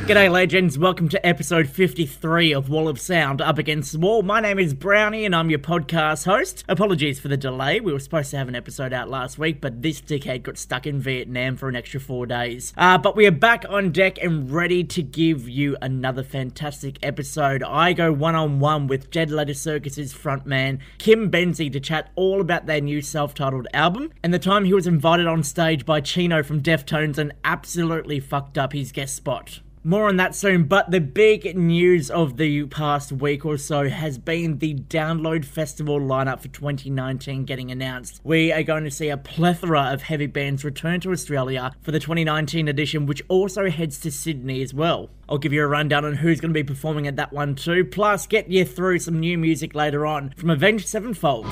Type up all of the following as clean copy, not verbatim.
G'day legends, welcome to episode 53 of Wall of Sound Up Against the Wall. My name is Brownie and I'm your podcast host. Apologies for the delay, we were supposed to have an episode out last week, but this dickhead got stuck in Vietnam for an extra 4 days. But we are back on deck and ready to give you another fantastic episode. I go one-on-one with Dead Letter Circus's frontman, Kim Benzie, to chat all about their new self-titled album, and the time he was invited on stage by Chino from Deftones and absolutely fucked up his guest spot. More on that soon, but the big news of the past week or so has been the Download Festival lineup for 2019 getting announced. We are going to see a plethora of heavy bands return to Australia for the 2019 edition, which also heads to Sydney as well. I'll give you a rundown on who's going to be performing at that one too, plus get you through some new music later on from Avenged Sevenfold.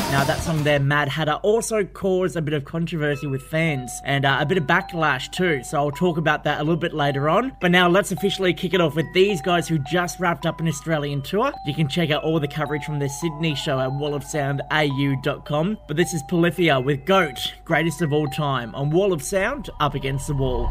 Now that song there, Mad Hatter, also caused a bit of controversy with fans and a bit of backlash too, so I'll talk about that a little bit later on. But now let's officially kick it off with these guys who just wrapped up an Australian tour. You can check out all the coverage from their Sydney show at wallofsoundau.com. But this is Polyphia with Goat, greatest of all time, on Wall of Sound, Up Against the Wall.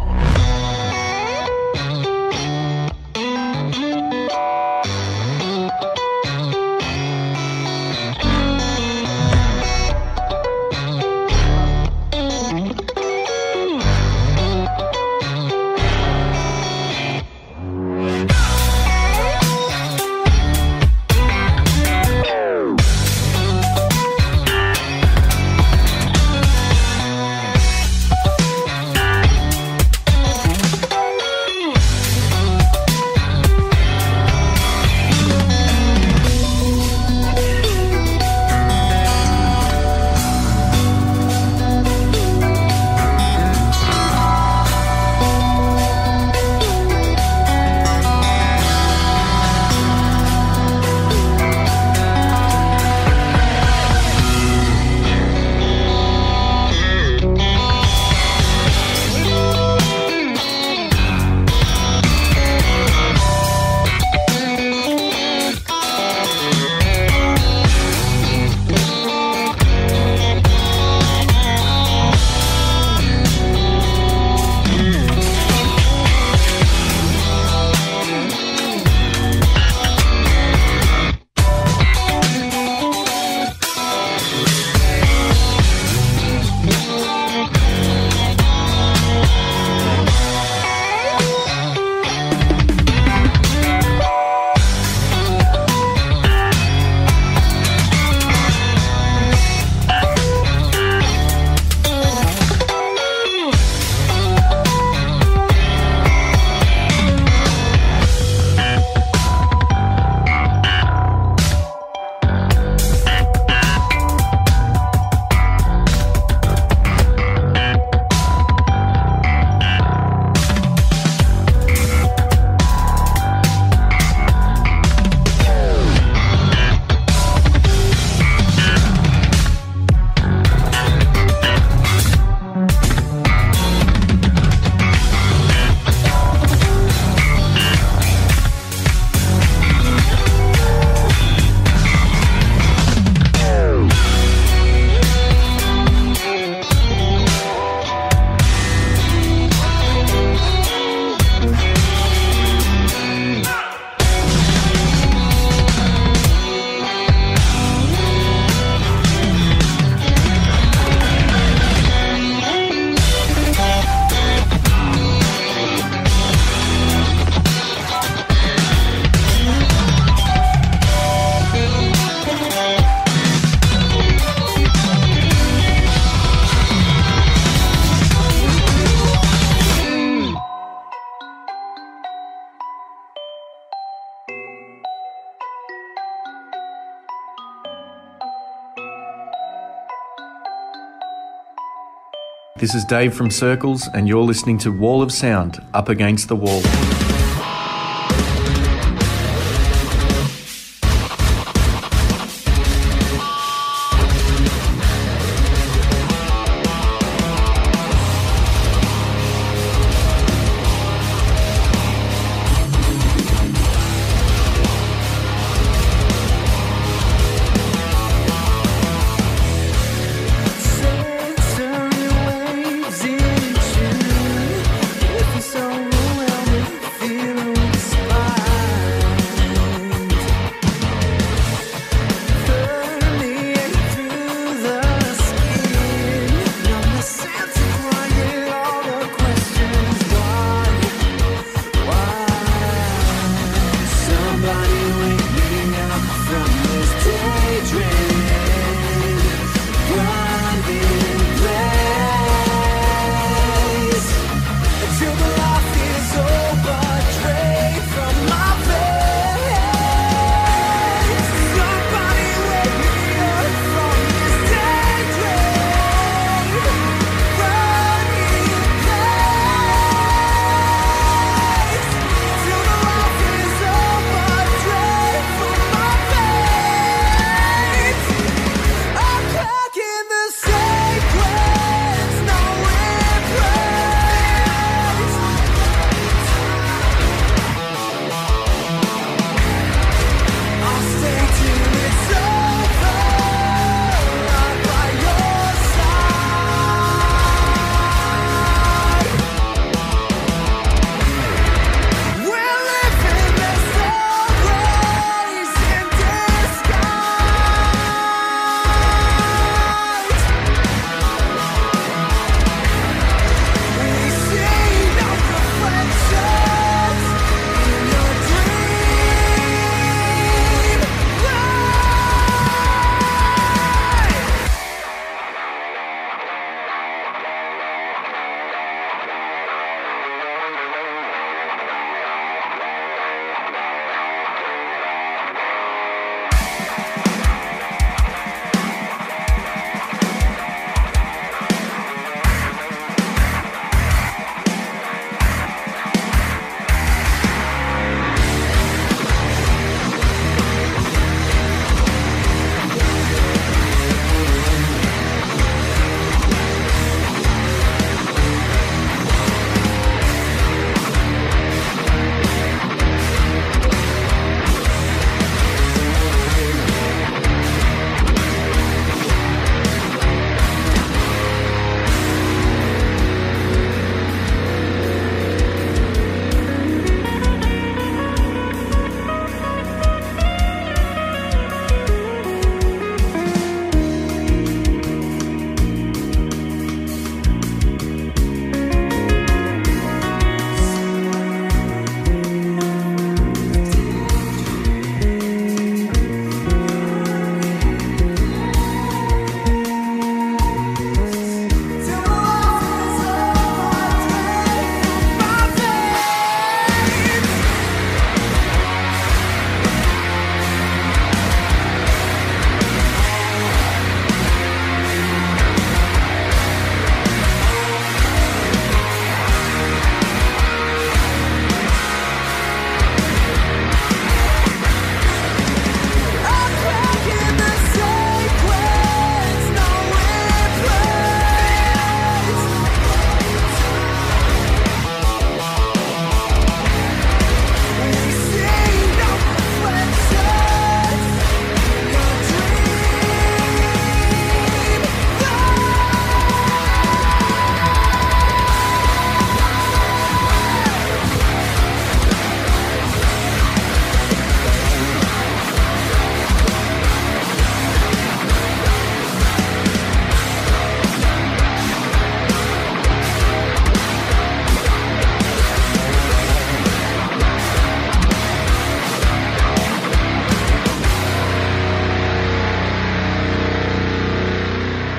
This is Dave from Circles, and you're listening to Wall of Sound, Up Against the Wall.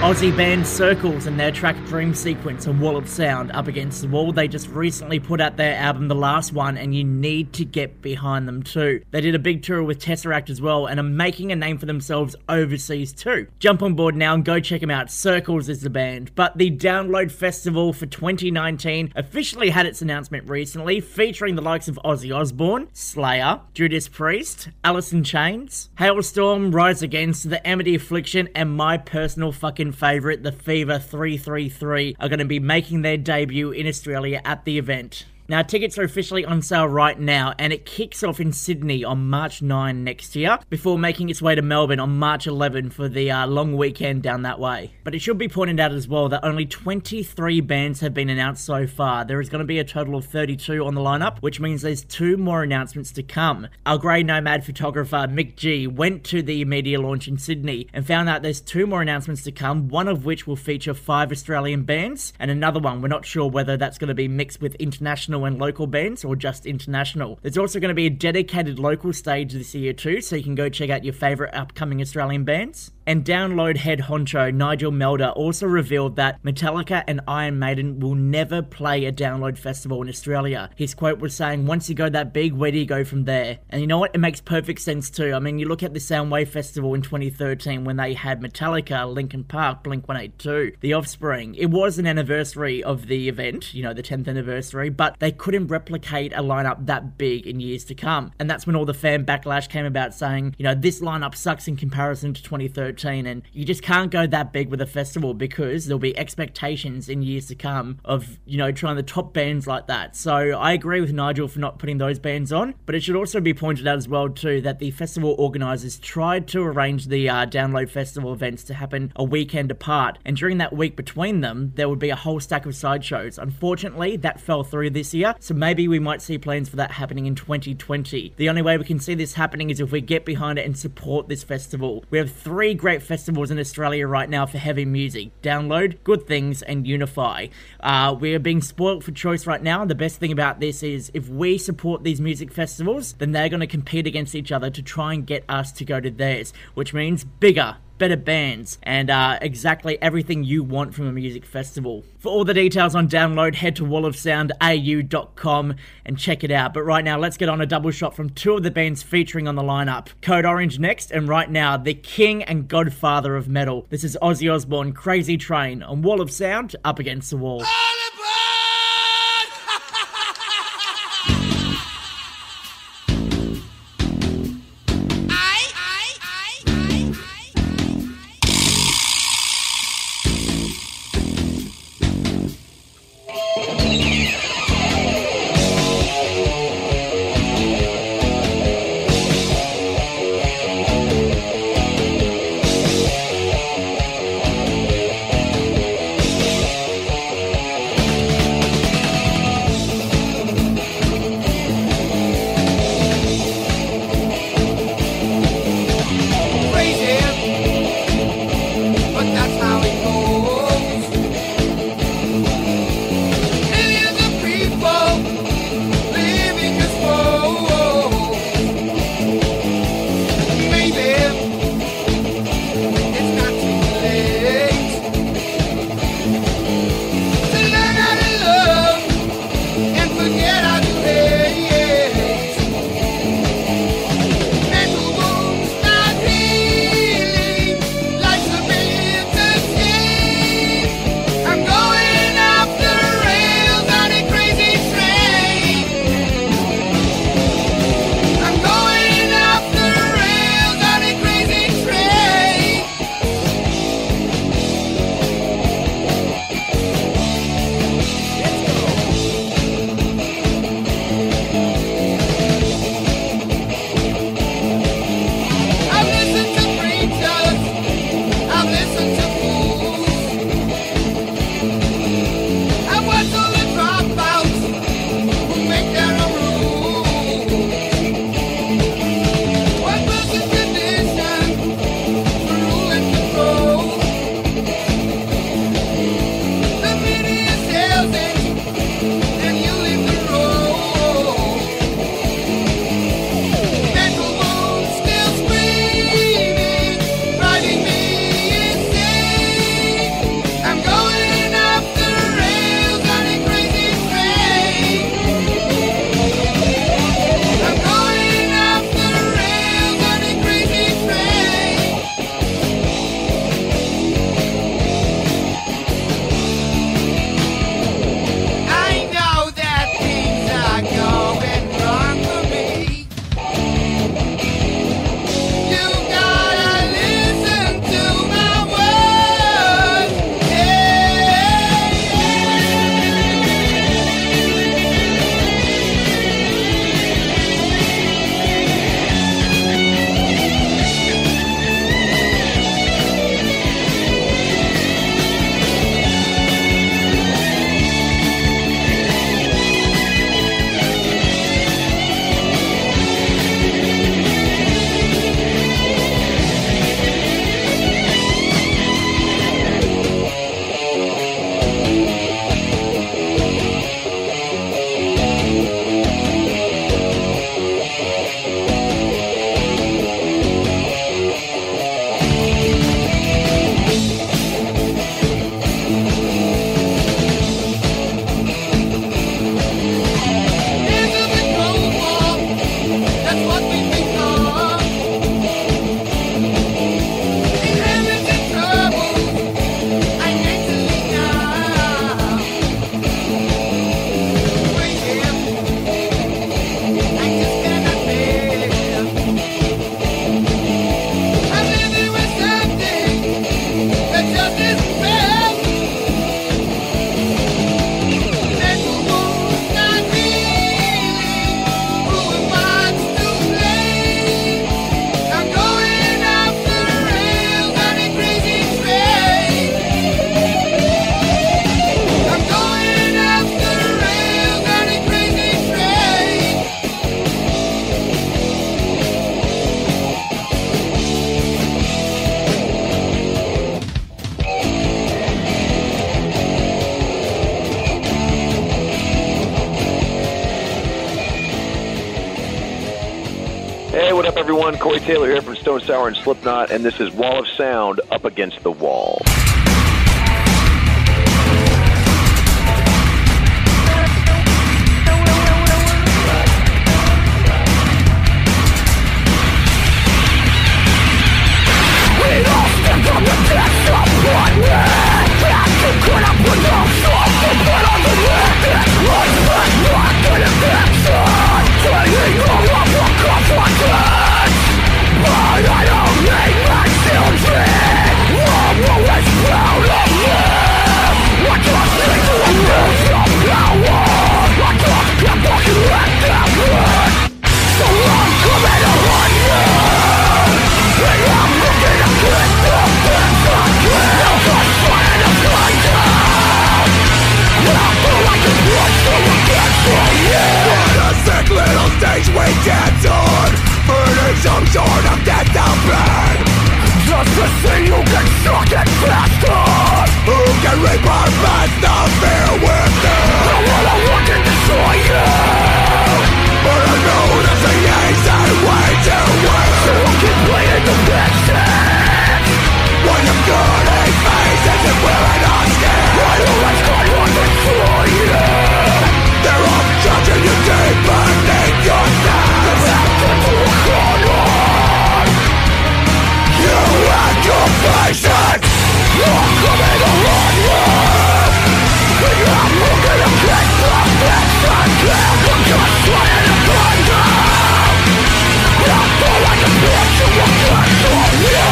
Aussie band Circles and their track Dream Sequence and Wall of Sound up against the wall. They just recently put out their album, the last one, and you need to get behind them too. They did a big tour with Tesseract as well and are making a name for themselves overseas too. Jump on board now and go check them out. Circles is the band. But the Download Festival for 2019 officially had its announcement recently, featuring the likes of Ozzy Osbourne, Slayer, Judas Priest, Alice in Chains, Hailstorm, Rise Against, The Amity Affliction, and my personal fucking favourite, the Fever 333, are going to be making their debut in Australia at the event. Now, tickets are officially on sale right now, and it kicks off in Sydney on March 9 next year, before making its way to Melbourne on March 11 for the long weekend down that way. But it should be pointed out as well that only 23 bands have been announced so far. There is going to be a total of 32 on the lineup, which means there's 2 more announcements to come. Our Grey Nomad photographer, Mick G, went to the media launch in Sydney and found out there's 2 more announcements to come, one of which will feature 5 Australian bands, and another one, we're not sure whether that's going to be mixed with international and local bands or just international. There's also going to be a dedicated local stage this year too, so you can go check out your favourite upcoming Australian bands. And Download head honcho Nigel Melder also revealed that Metallica and Iron Maiden will never play a Download festival in Australia. His quote was saying, once you go that big, where do you go from there? And you know what? It makes perfect sense too. I mean, you look at the Soundwave Festival in 2013 when they had Metallica, Linkin Park, Blink-182, The Offspring. It was an anniversary of the event, you know, the 10th anniversary, but they couldn't replicate a lineup that big in years to come. And that's when all the fan backlash came about saying, you know, this lineup sucks in comparison to 2013. And you just can't go that big with a festival because there'll be expectations in years to come of, you know, trying the top bands like that. So I agree with Nigel for not putting those bands on, but it should also be pointed out as well too that the festival organisers tried to arrange the Download Festival events to happen a weekend apart, and during that week between them there would be a whole stack of sideshows. Unfortunately, that fell through this year, so maybe we might see plans for that happening in 2020. The only way we can see this happening is if we get behind it and support this festival. We have 3 great festivals in Australia right now for heavy music: Download, Good Things, and Unify. We are being spoilt for choice right now. The best thing about this is if we support these music festivals, then they're going to compete against each other to try and get us to go to theirs, which means bigger, better bands, and exactly everything you want from a music festival. For all the details on Download, head to wallofsoundau.com and check it out. But right now, let's get on a double shot from 2 of the bands featuring on the lineup. Code Orange next, and right now, the king and godfather of metal. This is Ozzy Osbourne, Crazy Train, on Wall of Sound, up against the wall. everyone. Corey Taylor here from Stone Sour and Slipknot, and this is Wall of Sound, Up Against the Wall. Stage we dance on, burning some sort of death out blood. Just to see you get shocked and blasted. Who can reap our past the fear within? I wanna walk and destroy you, but I know that's the easy way to win. So I keep playing the message. When you're good at faces and wearing a skin, I always got one for you. They're all judging you deep beneath your skin. You have to walk on. You and your patience, you're coming to run you. I'm looking to get the best I can. I'm just trying to find out. I feel like a bitch who will get from you.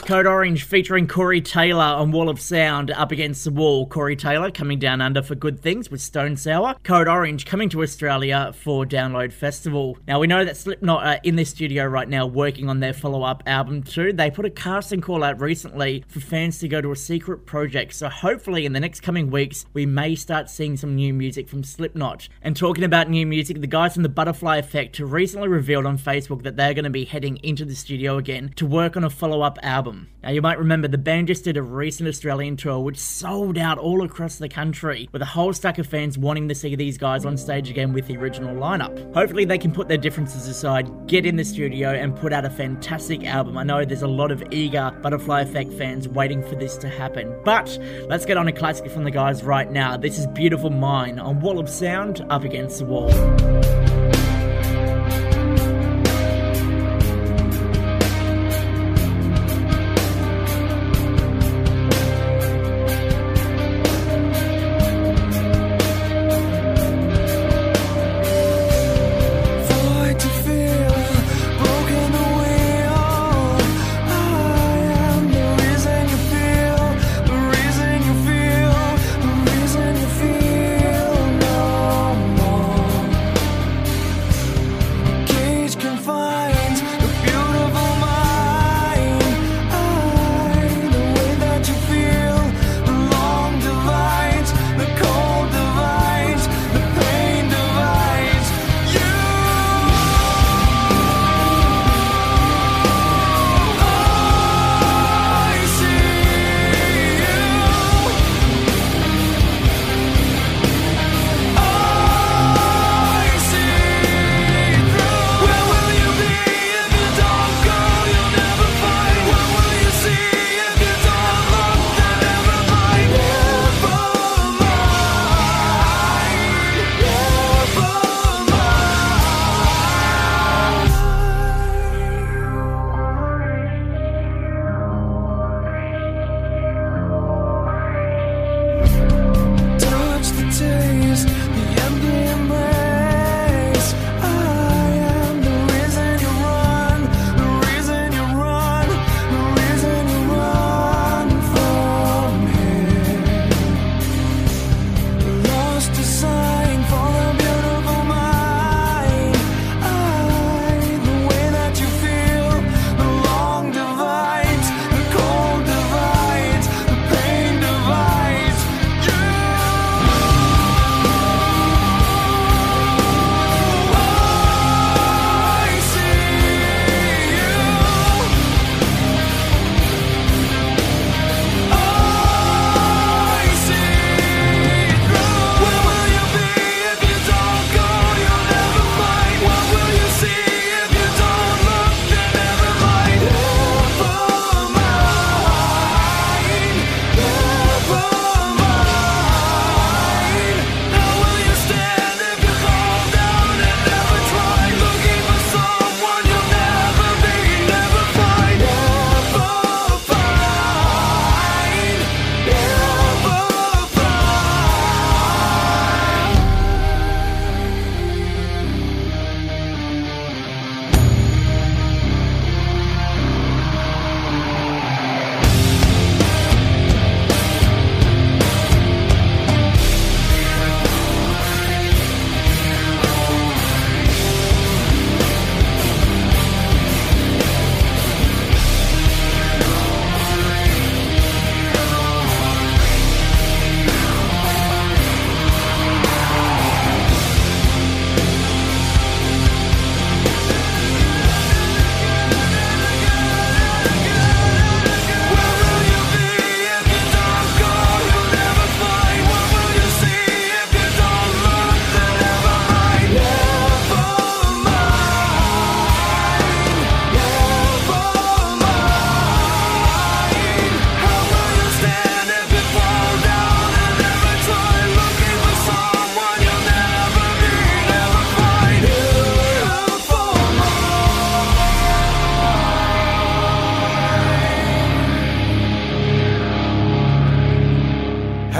Code Orange featuring Corey Taylor on Wall of Sound, Up Against the Wall. Corey Taylor coming down under for Good Things with Stone Sour. Code Orange coming to Australia for Download Festival. Now we know that Slipknot are in their studio right now working on their follow-up album too. They put a casting call out recently for fans to go to a secret project, so hopefully in the next coming weeks we may start seeing some new music from Slipknot. And talking about new music, the guys from the Butterfly Effect recently revealed on Facebook that they're going to be heading into the studio again to work on a follow-up album. Now you might remember the band just did a recent Australian tour which sold out all across the country, with a whole stack of fans wanting to see these guys on stage again with the original lineup. Hopefully they can put their differences aside, get in the studio and put out a fantastic album. I know there's a lot of eager Butterfly Effect fans waiting for this to happen, but let's get on a classic from the guys right now. This is Beautiful Mind on Wall of Sound, Up Against the Wall. For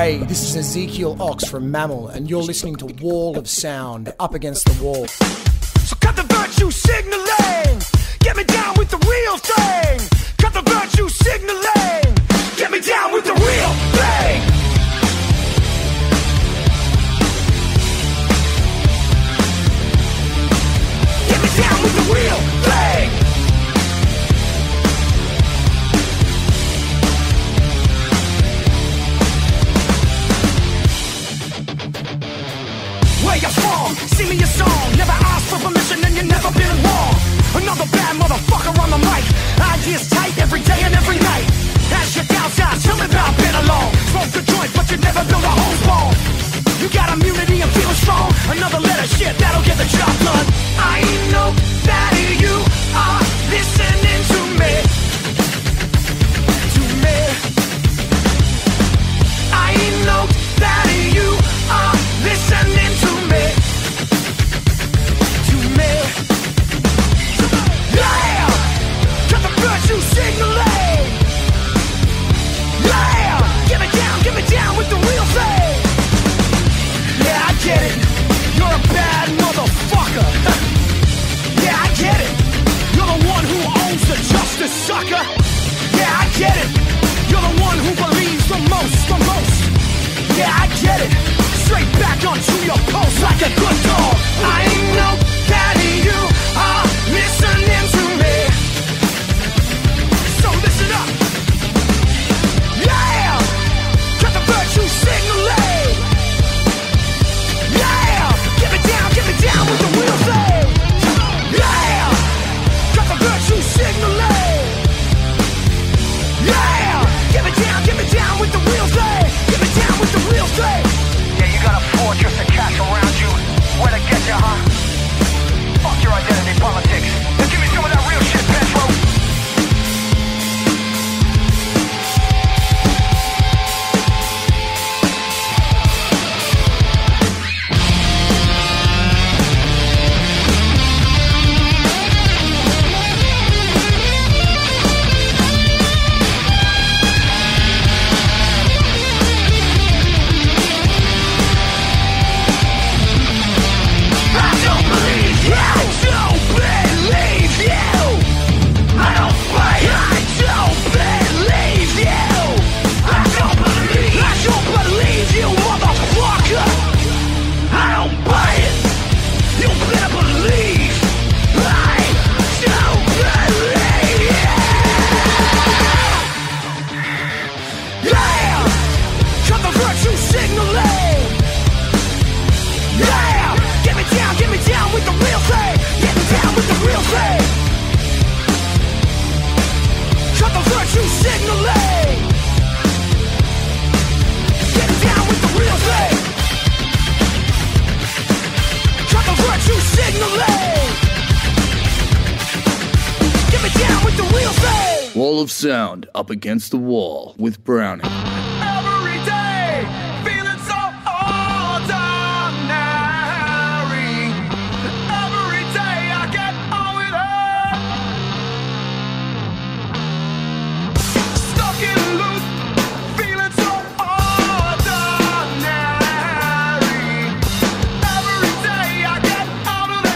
Hey, this is Ezekiel Ox from Mammal, and you're listening to Wall of Sound, Up Against the Wall. So cut the virtue signaling, get me down with the real thing. Cut the virtue signaling, get me down with the real thing. Get me down with the real thing. Where you from? Sing me a song. Never asked for permission and you never been wrong. Another bad motherfucker on the mic. Ideas tight every day and every night. Ask your doubts out, tell me about been along. Smoke a joint but you never build a home ball. You got immunity and feeling strong. Another letter, shit, that'll get the job done. I know that you are listening to me. To me. I know that you are listening to me. To me. Yeah! Cut the virtue signaling. Yeah! Get me down with the real thing. Yeah, I get it. You're a bad motherfucker. Yeah, I get it. You're the one who owns the justice, sucker. Yeah, I get it. You're the one who believes the most. Yeah, I get it. Straight back onto your post like a good dog. I know that you are listening to me. So listen up. Yeah! Cut the virtue signaling. Yeah! Get me down with the real thing. Yeah! Cut the virtue signaling. Yeah! Get me down with the real thing. Get me down with the real thing. Yeah, you got a fortress of cash around you. Where to get you, huh? Fuck your identity politics. Now give me some of that real shit, Petro. Wall of Sound, Up Against the Wall with Brownie. Every day, feeling so ordinary. Every day I get on with her. Stuck in a loop, feeling so ordinary. Every day I get out of there.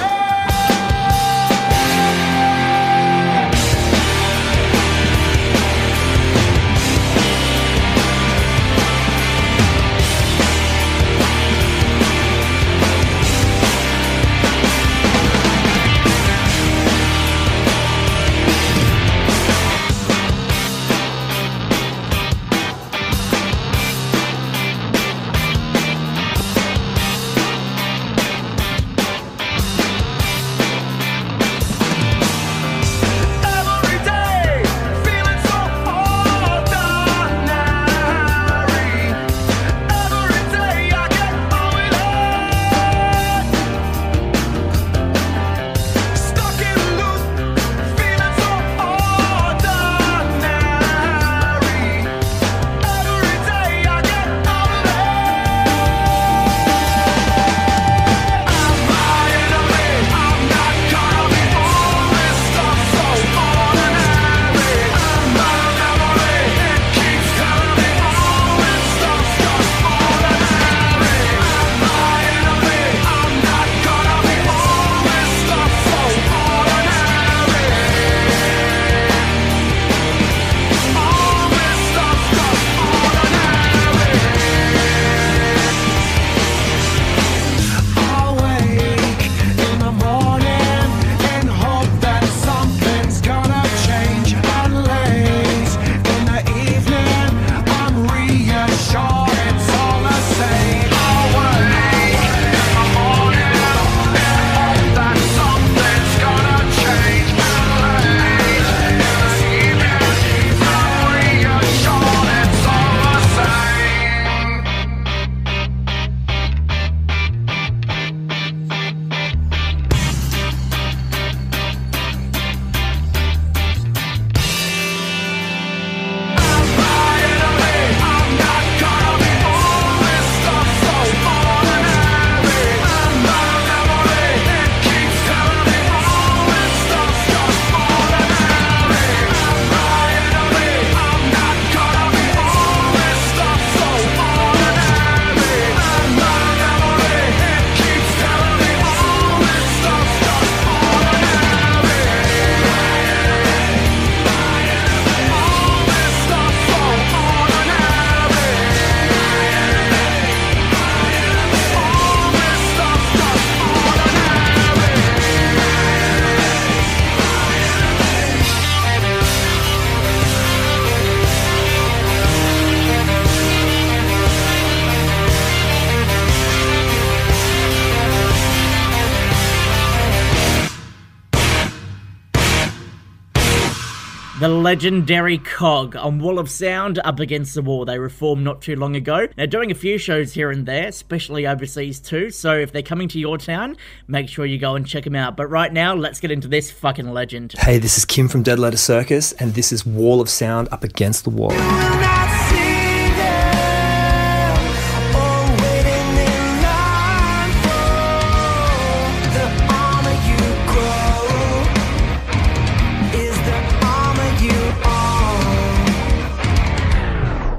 The legendary Cog on Wall of Sound, Up Against the Wall. They reformed not too long ago. They're doing a few shows here and there, especially overseas too, so if they're coming to your town, make sure you go and check them out. But right now, let's get into this fucking legend. Hey, this is Kim from Dead Letter Circus, and this is Wall of Sound, Up Against the Wall.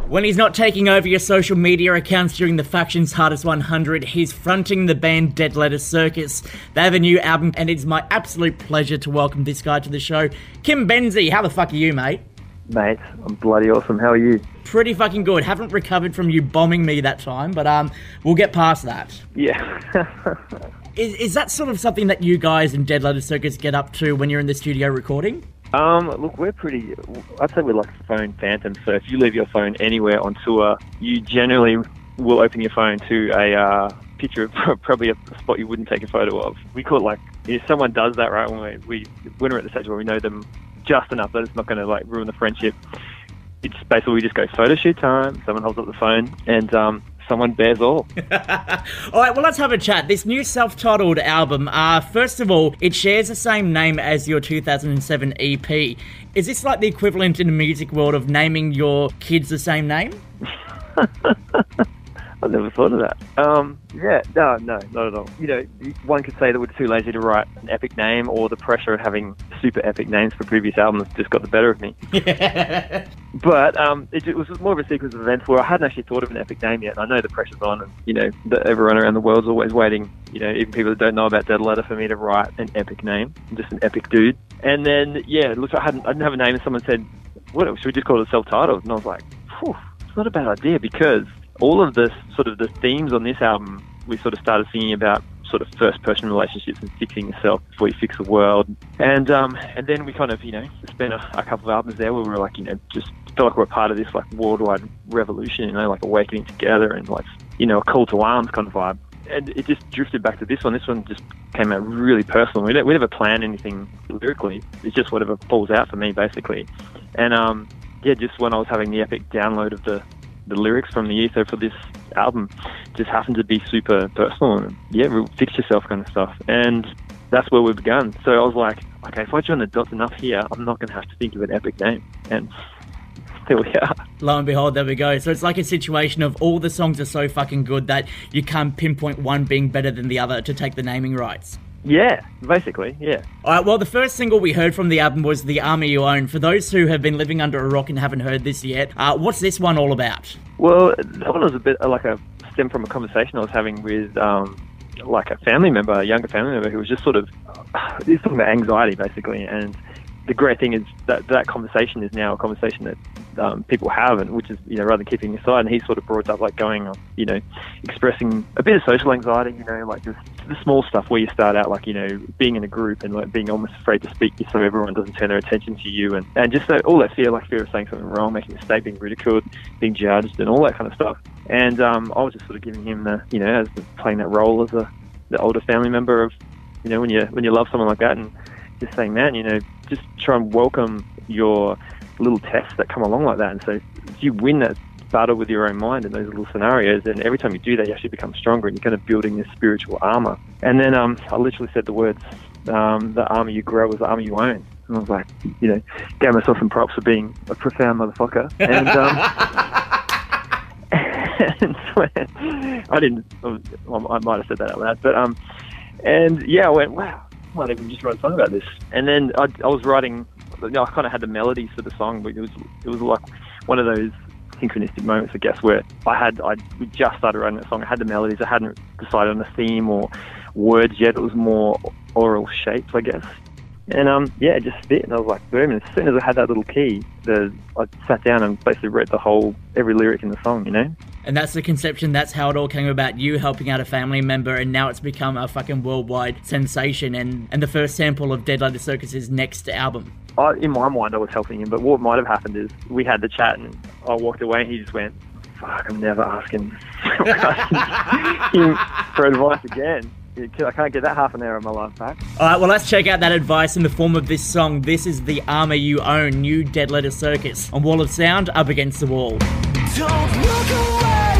When he's not taking over your social media accounts during the Faction's Hardest 100, he's fronting the band Dead Letter Circus. They have a new album, and it's my absolute pleasure to welcome this guy to the show. Kim Benzie, how the fuck are you, mate? Mate, I'm bloody awesome. How are you? Pretty fucking good. Haven't recovered from you bombing me that time, but we'll get past that. Yeah. Is that sort of something that you guys in Dead Letter Circus get up to when you're in the studio recording? Look, I'd say we're like phone phantoms, so if you leave your phone anywhere on tour, you generally will open your phone to a picture of probably a spot you wouldn't take a photo of. We call it like, if someone does that, right, when we're at the stage where we know them just enough that it's not going to like ruin the friendship, it's basically we just go photo shoot time, someone holds up the phone, and someone bears all. All right, well, let's have a chat. This new self-titled album, first of all, it shares the same name as your 2007 EP. Is this like the equivalent in the music world of naming your kids the same name? I've never thought of that. Yeah, no, not at all. You know, one could say that we're too lazy to write an epic name, or the pressure of having super epic names for previous albums just got the better of me. But it was more of a sequence of events where I hadn't actually thought of an epic name yet. I know the pressure's on, and you know, everyone around the world's always waiting. You know, even people that don't know about Dead Letter, for me to write an epic name. I'm just an epic dude. And then yeah, look, I didn't have a name, and someone said, "What should we just call it self-titled?" And I was like, "Phew, it's not a bad idea," because all of this sort of the themes on this album, we sort of started singing about sort of first-person relationships and fixing yourself before you fix the world. And then we kind of, you know, spent a couple of albums there where we were like, you know, just felt like we're part of this like worldwide revolution, you know, like awakening together and like, you know, a call to arms kind of vibe. And it just drifted back to this one. This one just came out really personal. We never plan anything lyrically. It's just whatever falls out for me, basically. And yeah, just when I was having the epic download of the lyrics from the ether for this album, just happened to be super personal and yeah, fix yourself kind of stuff. And that's where we begun. So I was like, okay, if I join the dots enough here, I'm not going to have to think of an epic name. And there we are. Lo and behold, there we go. So it's like a situation of all the songs are so fucking good that you can't pinpoint one being better than the other to take the naming rights. Yeah, basically, yeah. All right, well, the first single we heard from the album was The Army You Own. For those who have been living under a rock and haven't heard this yet, what's this one all about? Well, that one was a bit like a stem from a conversation I was having with like a family member, a younger family member, who was just sort of, he was talking about anxiety, basically, and the great thing is that conversation is now a conversation that people have, and which is, you know, rather than keeping aside. And he sort of brought up like going, you know, expressing a bit of social anxiety, you know, like just the small stuff where you start out like, you know, being in a group and like being almost afraid to speak so everyone doesn't turn their attention to you, and just all that fear, like fear of saying something wrong, making a mistake, being ridiculed, being judged, and all that kind of stuff. And I was just sort of giving him the, you know, as playing that role as the older family member of, you know, when you love someone like that, and just saying, man, you know, just try and welcome your little tests that come along like that. And so if you win that battle with your own mind in those little scenarios, and every time you do that, you actually become stronger, and you're kind of building this spiritual armor. And then I literally said the words, the armor you grow is the armor you own. And I was like, you know, gave myself some props for being a profound motherfucker. And and so I might have said that out loud, but and yeah, I went, wow, I might even just write a song about this. And then I was writing, you know, I kind of had the melodies for the song, but it was like one of those synchronistic moments, I guess, where we just started writing that song. I had the melodies, I hadn't decided on a theme or words yet. It was more oral shapes, I guess. And yeah, it just fit, and I was like, boom. And as soon as I had that little key, I sat down and basically wrote every lyric in the song, you know? And that's the conception, that's how it all came about, you helping out a family member, and now it's become a fucking worldwide sensation, and the first sample of Dead Letter Circus's next album. In my mind, I was helping him, but what might have happened is we had the chat, and I walked away, and he just went, fuck, I'm never asking him for advice again. I can't get that half an hour of my life back. Alright, well let's check out that advice in the form of this song. This is The Armour You Own, new Dead Letter Circus, on Wall of Sound, Up Against the Wall. Don't look away.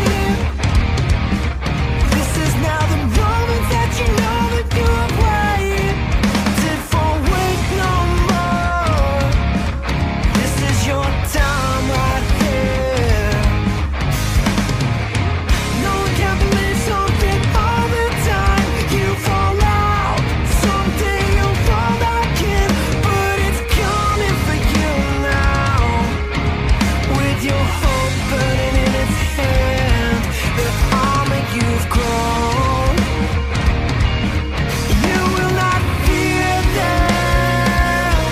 This is now the moment that you know that you are waiting. Did for wait no more. This is your time right here. No one can believe something all the time. You fall out, someday you'll fall back in, but it's coming for you now. With your hope burning in its hand, the armor you've grown. You will not fear them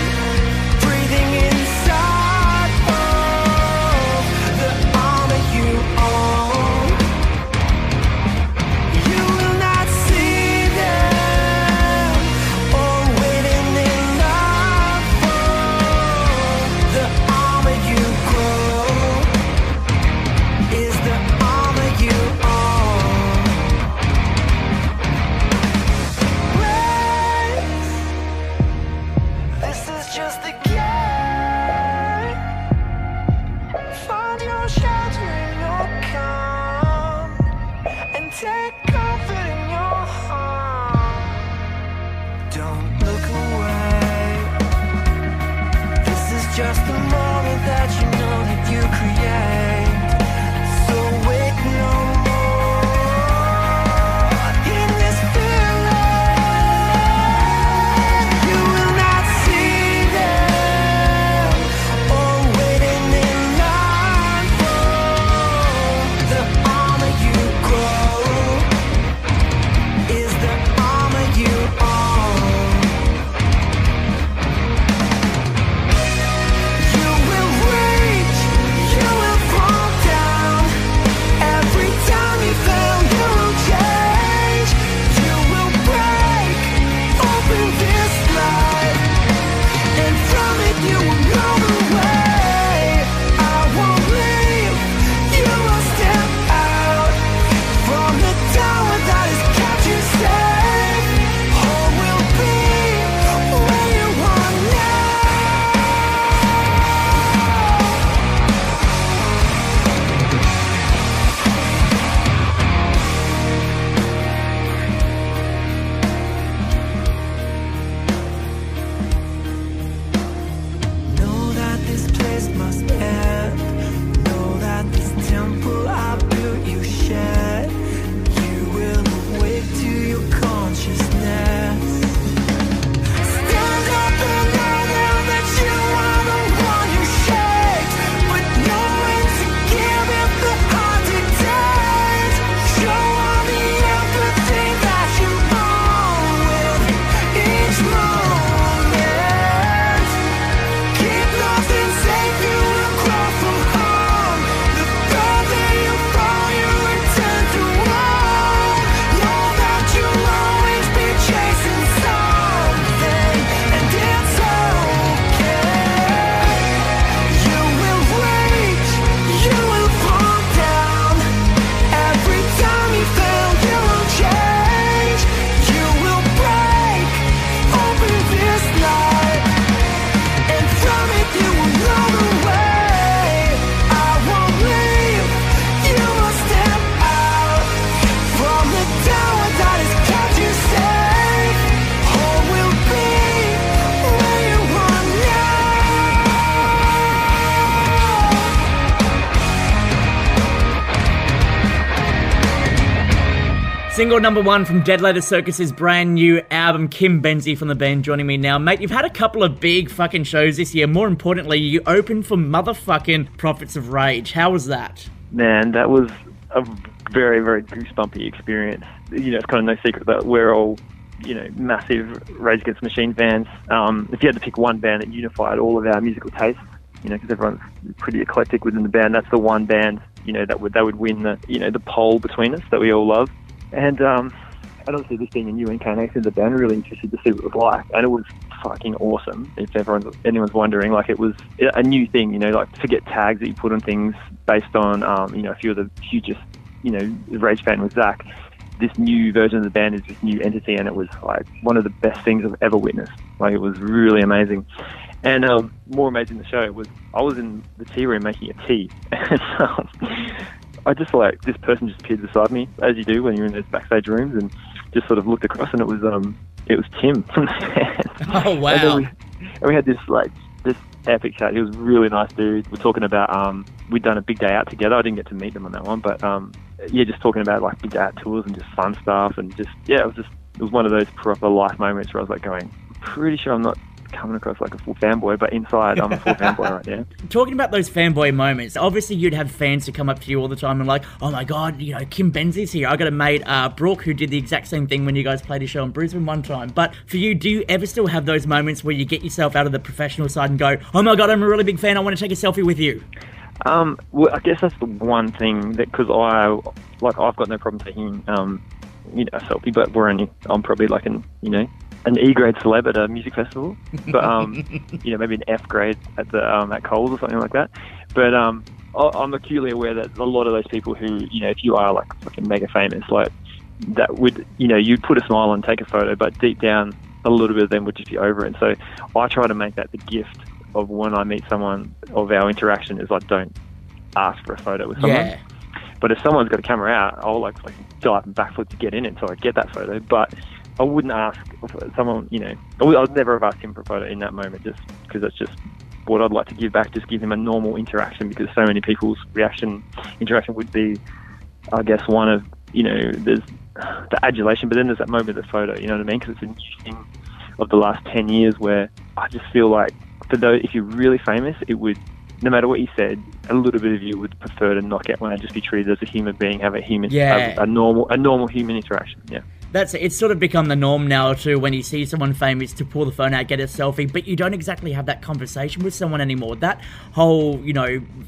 breathing inside of the armor you own. You will not see them or waiting in line for the armor you grow. Is the armor you own. Race. This is just a game. Find your shelter in your calm and take comfort in your heart. Don't look away. This is just the moment that you know that you create. So wait no more in this feeling. You will not see them or waiting in line for the armor you grow. Is the armor you own. You will reach, you will fall down. Every time you fail, you will change. You will break open this light, and from it you will know the way. I won't leave, you will step out from the tower that has kept you safe. Home will be where you are now. Know that this place must end. Know that this temple I built you shed. You will awake to your consciousness. Stand up and know now that you are the one who shakes, but knowing to give if the heart dictates. Show all the empathy that you own with each moment. Keep nothing safe, you will crawl from home. The further you fall, you return to home. Know that you'll always be chasing something, and it's okay. You will reach, you will fall down. Every time you fail, you will change. You will break open this light, and from it you will know the way. I won't leave, you will step out from the tower that has kept you safe. Home will be where you are now. Single number one from Dead Letter Circus's brand new album, Kim Benzie from the band joining me now. Mate, you've had a couple of big fucking shows this year. More importantly, you opened for motherfucking Prophets of Rage. How was that? Man, that was a very, very goosebumpy experience. You know, it's kind of no secret that we're all, you know, massive Rage Against the Machine fans. If you had to pick one band that unified all of our musical tastes, you know, because everyone's pretty eclectic within the band, that's the one band, you know, that would win the, you know, the poll between us that we all love. And obviously this being a new incarnation of the band, really interested to see what it was like. And it was fucking awesome. If anyone's wondering, like, it was a new thing, you know, like forget tags that you put on things based on, you know, a few of the hugest, you know, Rage fan was Zach. this new version of the band is this new entity, and it was like one of the best things I've ever witnessed. Like, it was really amazing. And more amazing than the show was I was in the tea room making a tea, and I just like, this person just appeared beside me, as you do when you're in those backstage rooms, and just sort of looked across, and it was Tim from the band. Oh, wow. And we had this epic chat. He was a really nice dude. We're talking about we'd done a big day out together. I didn't get to meet them on that one, but just talking about like big day out tours and just fun stuff, and just it was one of those proper life moments where I was like going, I'm pretty sure I'm not coming across like a full fanboy, but inside I'm a full fanboy right now. Talking about those fanboy moments, obviously you'd have fans who come up to you all the time and like, oh my god, you know, Kim Benzie's here. I got a mate, Brooke, who did the exact same thing when you guys played a show in Brisbane one time. But for you, do you ever still have those moments where you get yourself out of the professional side and go, oh my god, I'm a really big fan, I want to take a selfie with you? Well, I guess that's the one thing that, because I've got no problem taking a selfie, but I'm probably like an E-grade celeb at a music festival, but maybe an F grade at the at Coles or something like that. But I'm acutely aware that a lot of those people who, if you are like fucking mega famous, like that would, you'd put a smile and take a photo, but deep down a little bit of them would just be over it. And so I try to make that the gift of when I meet someone, of our interaction, is I don't ask for a photo with someone. Yeah. But if someone's got a camera out, I'll like dive and backflip to get in it so I get that photo. But I wouldn't ask someone, I'd never have asked him for a photo in that moment, just because that's just what I'd like to give back, just give him a normal interaction, because so many people's interaction would be, I guess, one of, there's the adulation, but then there's that moment of the photo, you know what I mean? Because it's a new thing of the last 10 years where I just feel like, for those, if you're really famous, it would, no matter what you said, a little bit of you would prefer to not get one and just be treated as a human being, have a normal human interaction. Yeah. It's sort of become the norm now too, when you see someone famous, to pull the phone out, get a selfie, but you don't exactly have that conversation with someone anymore. That whole,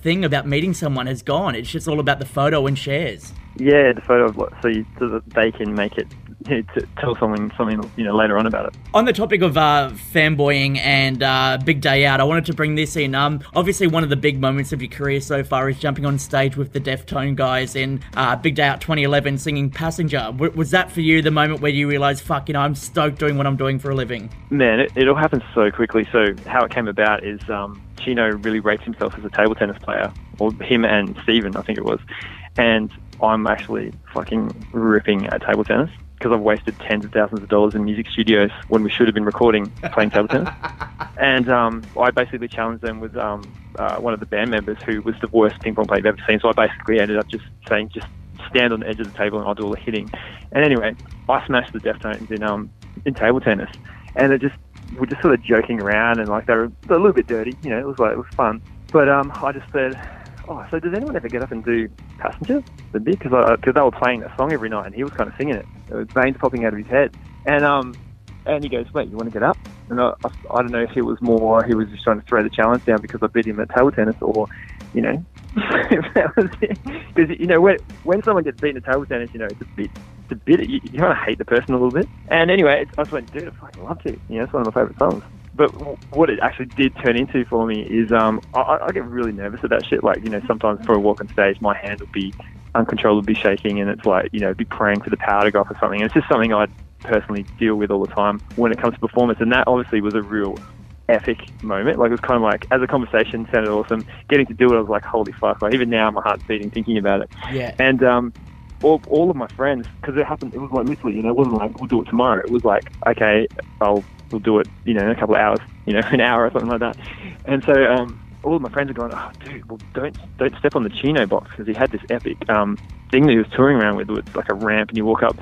thing about meeting someone has gone. It's just all about the photo and shares. Yeah, the photo, so that they can make it, to tell someone something, later on about it. On the topic of fanboying and Big Day Out, I wanted to bring this in. Obviously, one of the big moments of your career so far is jumping on stage with the Deftones guys in Big Day Out 2011 singing Passenger. Was that for you the moment where you realised, fuck, I'm stoked doing what I'm doing for a living? Man, it all happened so quickly. So how it came about is Chino really rates himself as a table tennis player, or him and Steven, I think it was. And I'm actually fucking ripping at table tennis, because I've wasted tens of thousands of dollars in music studios when we should have been recording playing table tennis. And I basically challenged them with one of the band members who was the worst ping pong player I've ever seen. So I basically ended up just saying, just stand on the edge of the table and I'll do all the hitting. And anyway, I smashed the Deftones in table tennis, and we're just sort of joking around, and like they're a little bit dirty, it was fun. But I just said, oh, so does anyone ever get up and do Passenger? Because they were playing that song every night, and he was kind of singing it. There was veins popping out of his head. And he goes, wait, you want to get up? And I don't know if he was just trying to throw the challenge down because I beat him at table tennis, or, if that was it. Because, when someone gets beaten at table tennis, it's a bit, you kind of hate the person a little bit. And anyway, I just went, dude, I fucking love to. It's one of my favourite songs. But what it actually did turn into for me is I get really nervous about shit. Like, sometimes for a walk on stage, my hand will be uncontrollably shaking, and it's like, be praying for the power to go off or something. And it's just something I personally deal with all the time when it comes to performance. And that obviously was a real epic moment. Like, it was kind of like, as a conversation, sounded awesome. Getting to do it, I was like, holy fuck. Like, even now, my heart's beating thinking about it. Yeah. And all of my friends, because it was like literally, it wasn't like, we'll do it tomorrow. It was like, okay, we'll do it, in a couple of hours, an hour or something like that. And so all of my friends are going, oh, dude, well, don't step on the Chino box, because he had this epic thing that he was touring around with. It's like a ramp, and you walk up.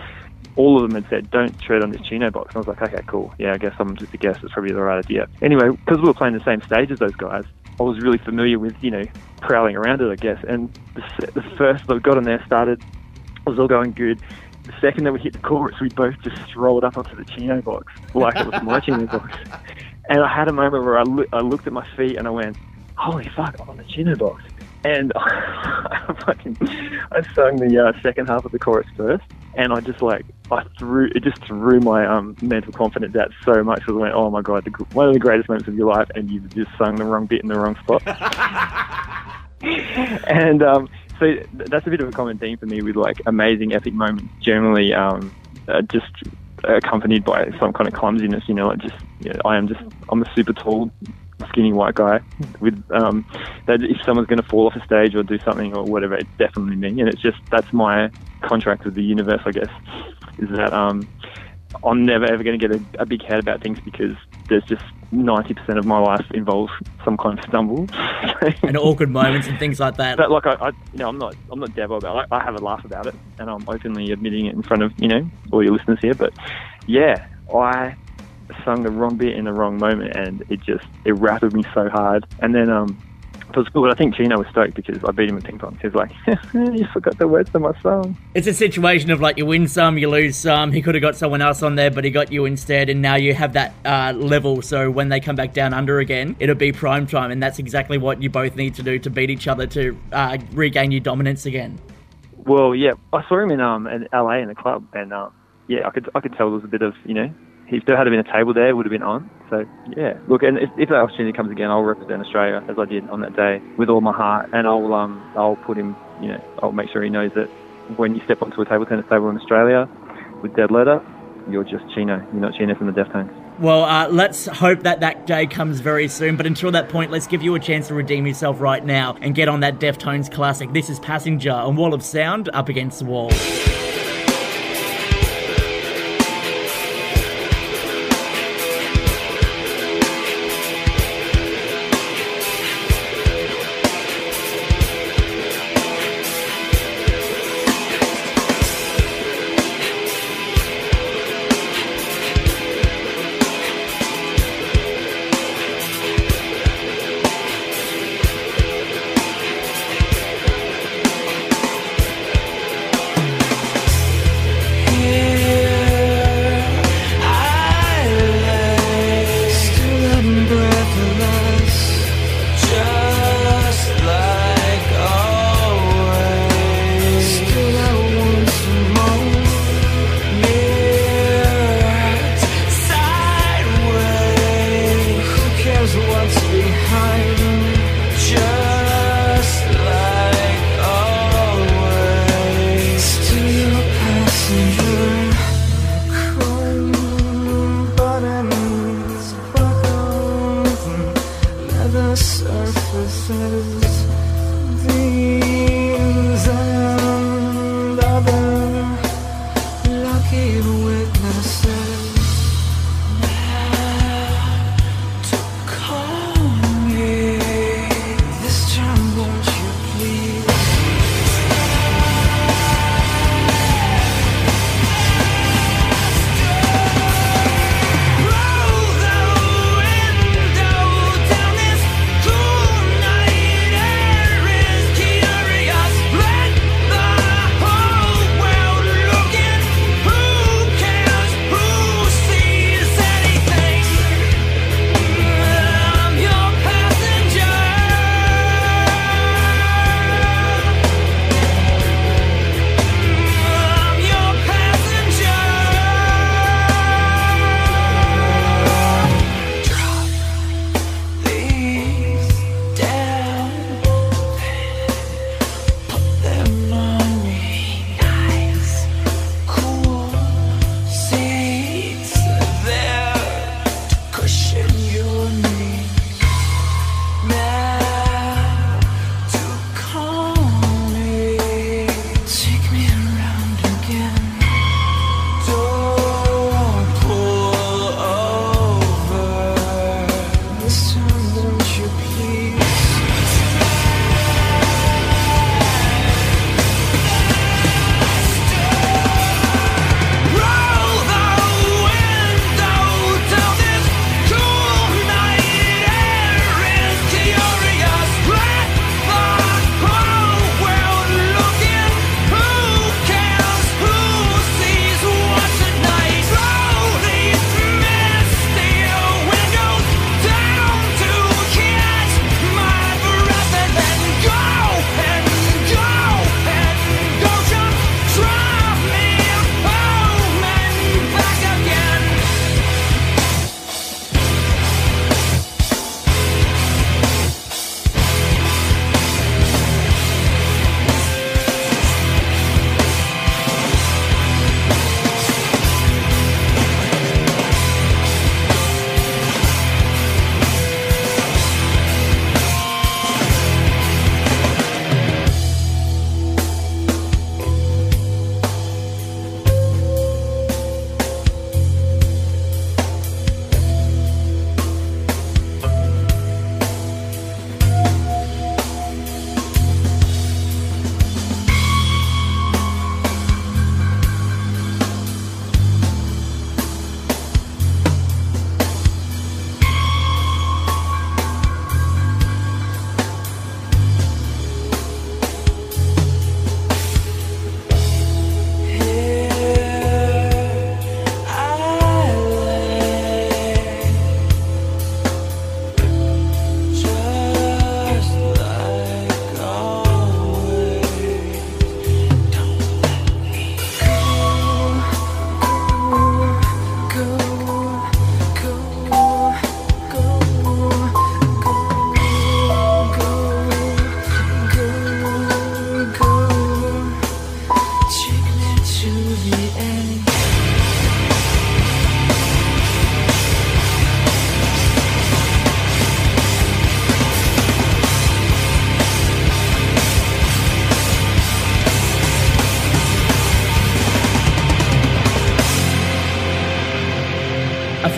All of them had said, don't tread on this Chino box. And I was like, okay, cool. Yeah, I guess I'm just a guess. It's probably the right idea. Anyway, because we were playing the same stage as those guys, I was really familiar with, prowling around it, I guess. And the first that we got on there started, it was all going good. The second that we hit the chorus, we both just rolled up onto the Chino box, like it was my Chino box. And I had a moment where I looked at my feet and I went, holy fuck, I'm on the Chino box. And I sung the second half of the chorus first, and I just threw my mental confidence out so much, because I went, oh my god, one of the greatest moments of your life, and you've just sung the wrong bit in the wrong spot. And So that's a bit of a common theme for me with like amazing epic moments. Generally, just accompanied by some kind of clumsiness. You know, like just I'm a super tall, skinny white guy with that if someone's going to fall off a stage or do something or whatever, it's definitely me. And it's just that's my contract with the universe, I guess, is that I'm never ever going to get a big head about things because there's just 90% of my life involves some kind of stumble and awkward moments and things like that. But like I'm not Devo about it. I have a laugh about it, and I'm openly admitting it in front of all your listeners here. But yeah, I sung the wrong bit in the wrong moment, and it rattled me so hard. And then it was cool, but I think Chino was stoked because I beat him at ping pong. He was like, you forgot the words to my song. It's a situation of like you win some, you lose some. He could have got someone else on there, but he got you instead, and now you have that level, so when they come back down under again, it'll be prime time, and that's exactly what you both need to do to beat each other to regain your dominance again. Well, yeah, I saw him in LA in a club, and yeah, I could tell there was a bit of, if there had been a table there, it would have been on. So, yeah. Look, and if that opportunity comes again, I'll represent Australia as I did on that day with all my heart. And I'll put him, I'll make sure he knows that when you step onto a table tennis table in Australia with Dead Letter, you're just Chino. You're not Chino from the Deftones. Well, let's hope that day comes very soon. But until that point, let's give you a chance to redeem yourself right now and get on that Deftones classic. This is Passenger on Wall of Sound, Up Against the Wall. Roll the window down this cool night.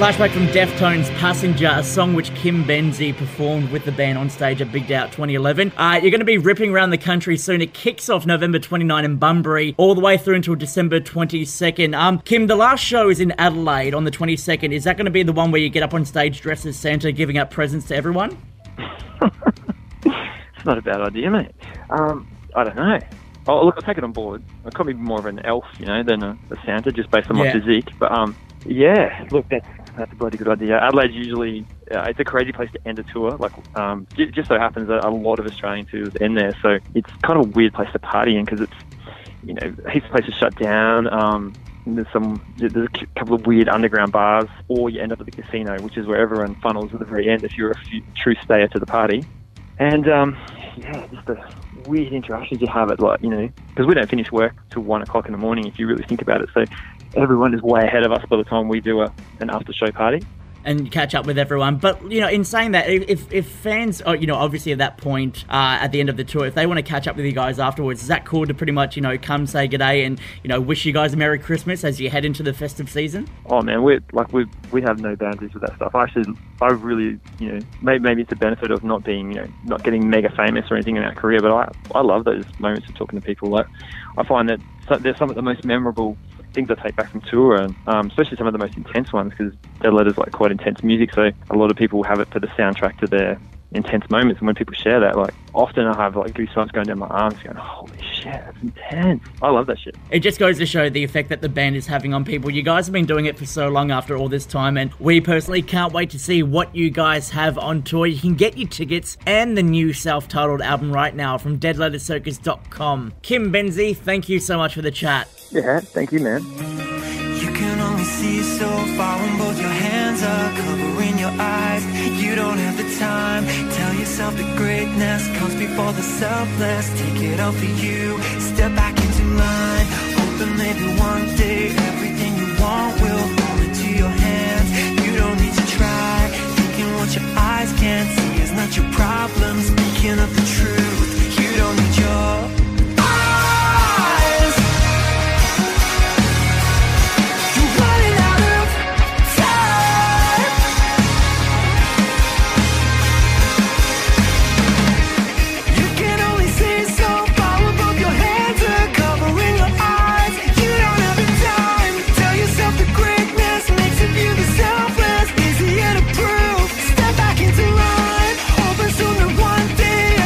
flashback from Deftones' Passenger, a song which Kim Benzie performed with the band on stage at Big Day Out 2011. You're going to be ripping around the country soon. It kicks off November 29 in Bunbury, all the way through until December 22nd. Kim, the last show is in Adelaide on the 22nd. Is that going to be the one where you get up on stage dressed as Santa, giving out presents to everyone? It's not a bad idea, mate. I don't know. Oh, look, I'll take it on board. I'll probably be more of an elf, than a Santa, just based on my physique. But, yeah, look, that's a bloody good idea. Adelaide's usually, it's a crazy place to end a tour. Like, just so happens that a lot of Australian tours end there. So it's kind of a weird place to party in because it's, heaps of places shut down. There's a couple of weird underground bars, or you end up at the casino, which is where everyone funnels at the very end if you're a true stayer to the party. And, just the weird interactions you have at, because we don't finish work till 1 o'clock in the morning if you really think about it. So everyone is way ahead of us by the time we do an after-show party. And catch up with everyone. But, in saying that, if fans, obviously at that point, at the end of the tour, if they want to catch up with you guys afterwards, is that cool to pretty much, come say g'day and, wish you guys a Merry Christmas as you head into the festive season? Oh, man, we have no boundaries with that stuff. I really, maybe it's a benefit of not being, not getting mega famous or anything in our career, but I love those moments of talking to people. Like, I find that they're some of the most memorable things I take back from tour, and especially some of the most intense ones, because Dead Letter's like quite intense music, so a lot of people have it for the soundtrack to their intense moments. And when people share that, like, often I have like goosebumps going down my arms, going, "Holy shit, that's intense!" I love that shit. It just goes to show the effect that the band is having on people. You guys have been doing it for so long after all this time, and we personally can't wait to see what you guys have on tour. You can get your tickets and the new self-titled album right now from deadlettercircus.com. Kim Benzie, thank you so much for the chat. Yeah, thank you, man. You can only see so far when both your hands are covering your eyes. You don't have the time. Tell yourself that greatness comes before the selfless. Take it all for you. Step back into line. Hoping maybe one day everything you want will fall into your hands. You don't need to try. Thinking what your eyes can't see is not your problem. Speaking of the truth, you don't need your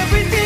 everything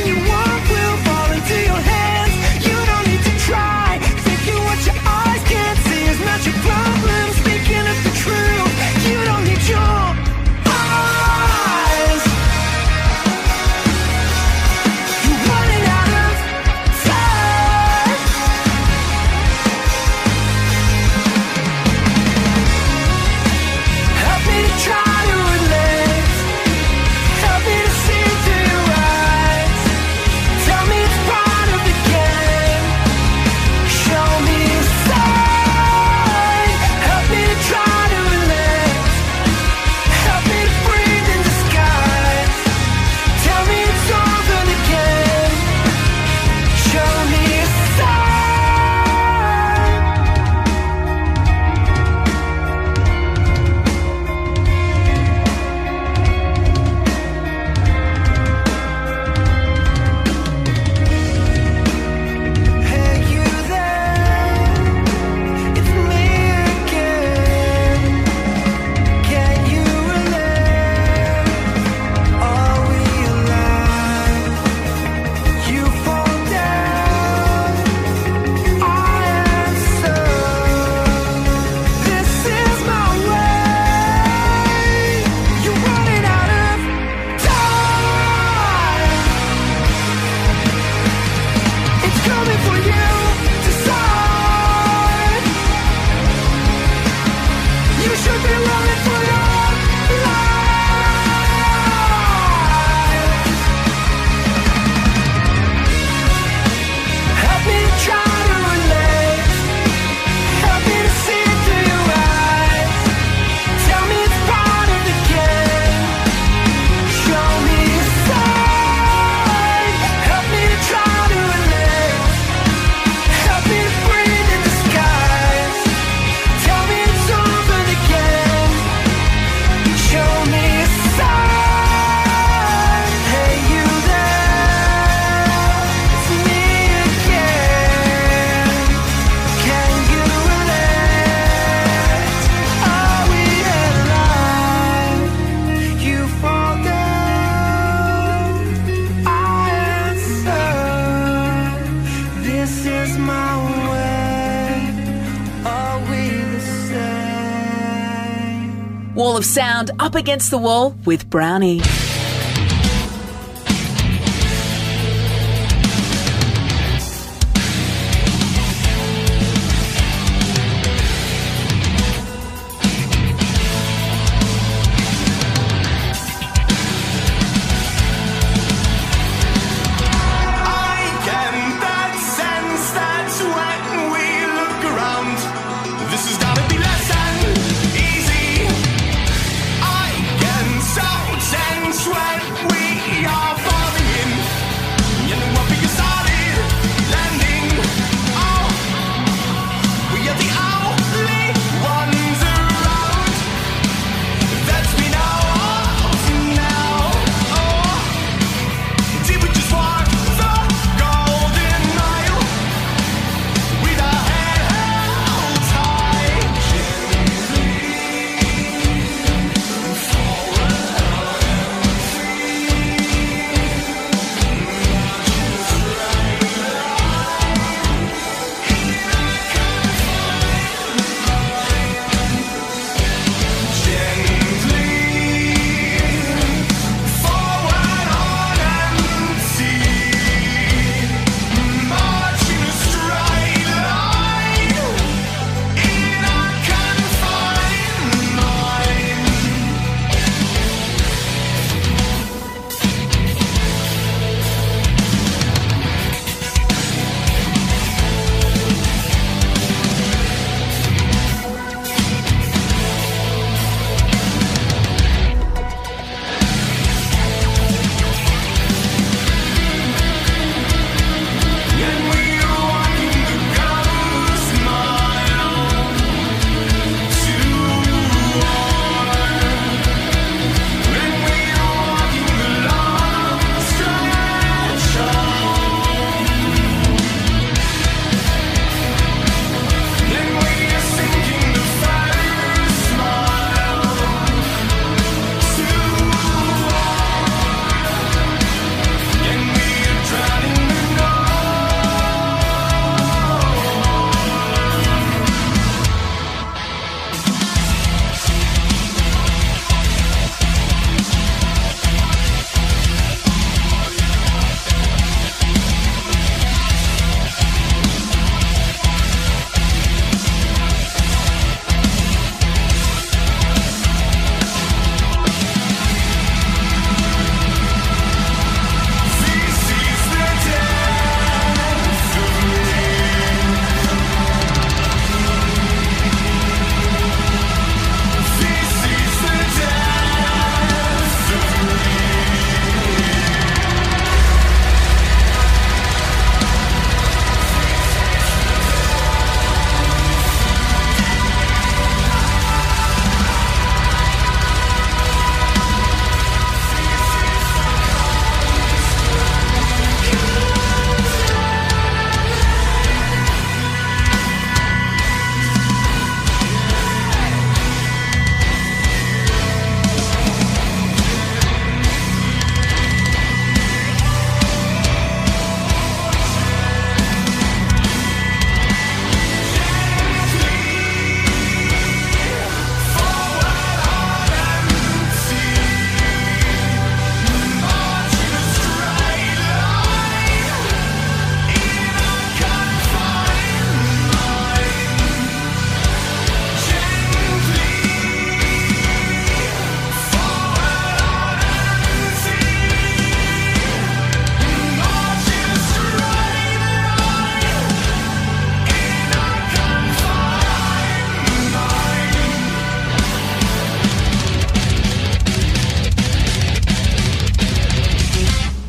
of Sound Up Against the Wall with Brownie.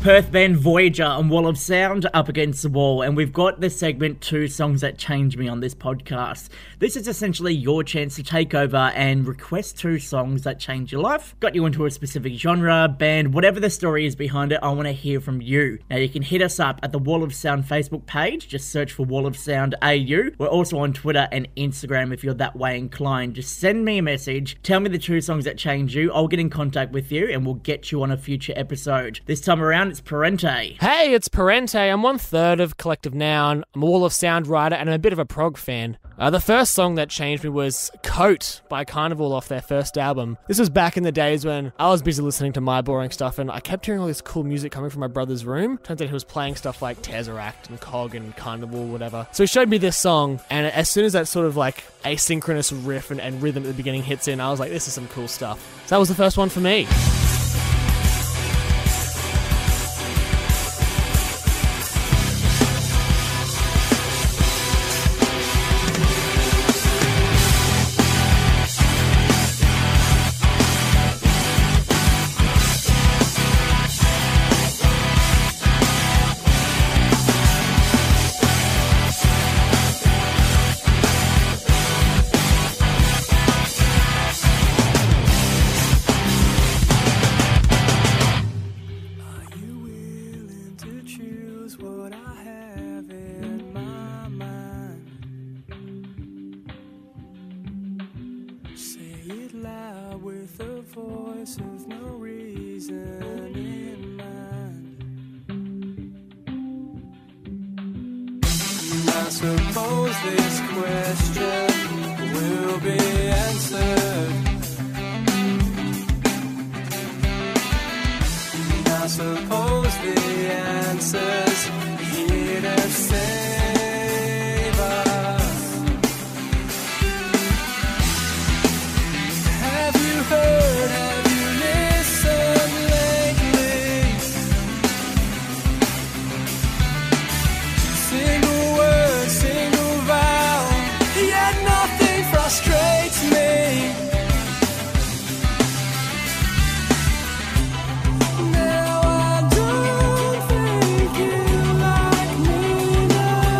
Perth band Voyager and Wall of Sound up against the wall, and we've got this segment, 2 Songs That Changed Me, on this podcast. This is essentially your chance to take over and request 2 songs that changed your life, got you into a specific genre, band, whatever the story is behind it. I want to hear from you. Now you can hit us up at the Wall of Sound Facebook page, just search for Wall of Sound AU. We're also on Twitter and Instagram if you're that way inclined. Just send me a message, tell me the 2 songs that changed you, I'll get in contact with you and we'll get you on a future episode. This time around Sound, it's Parente. Hey, it's Parente. I'm 1/3 of Collective Noun. I'm a Wall of Sound writer and I'm a bit of a prog fan. The first song that changed me was Coat by Carnival off their first album. This was back in the days when I was busy listening to my boring stuff and I kept hearing all this cool music coming from my brother's room. Turns out he was playing stuff like Tesseract and Cog and Carnival, whatever. So he showed me this song, and as soon as that sort of like asynchronous riff and rhythm at the beginning hits in, I was like, this is some cool stuff. So that was the first one for me. Suppose this question will be answered. I suppose the answer's here to save us. Have you heard, have you listened lately? Single word, single vowel, yet nothing frustrates me. Now I don't think you like me now.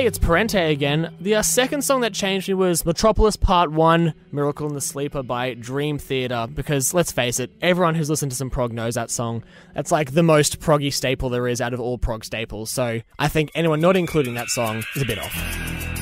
hey, it's Parente again. The second song that changed me was Metropolis Part 1, Miracle in the Sleeper by Dream Theater, because let's face it, everyone who's listened to some prog knows that song. That's like the most proggy staple there is out of all prog staples, so I think anyone not including that song is a bit off.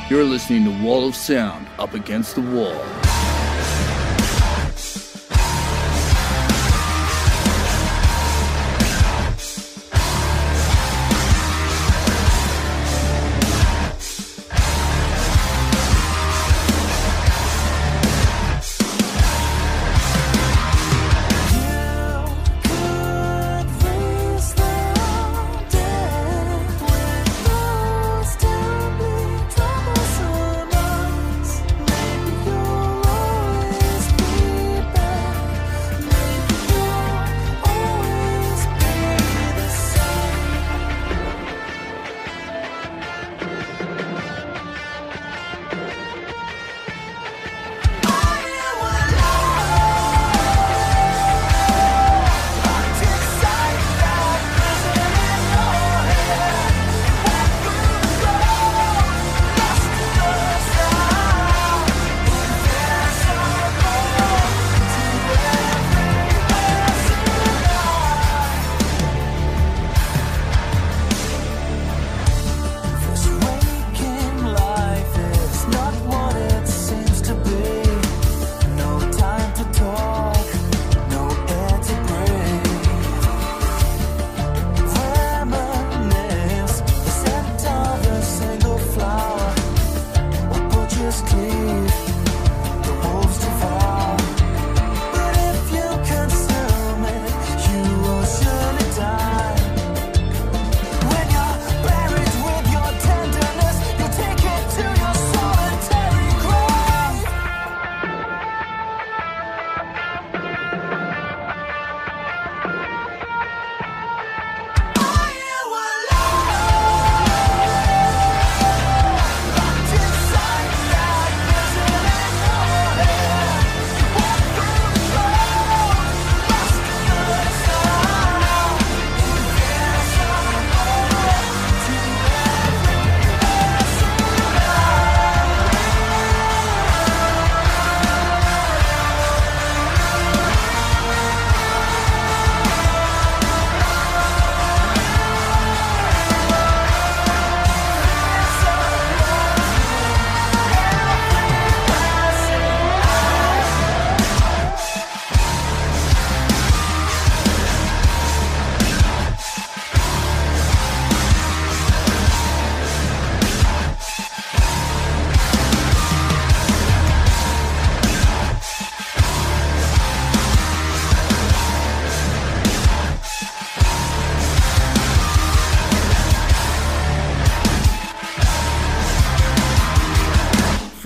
You're listening to Wall of Sound, Up Against the Wall.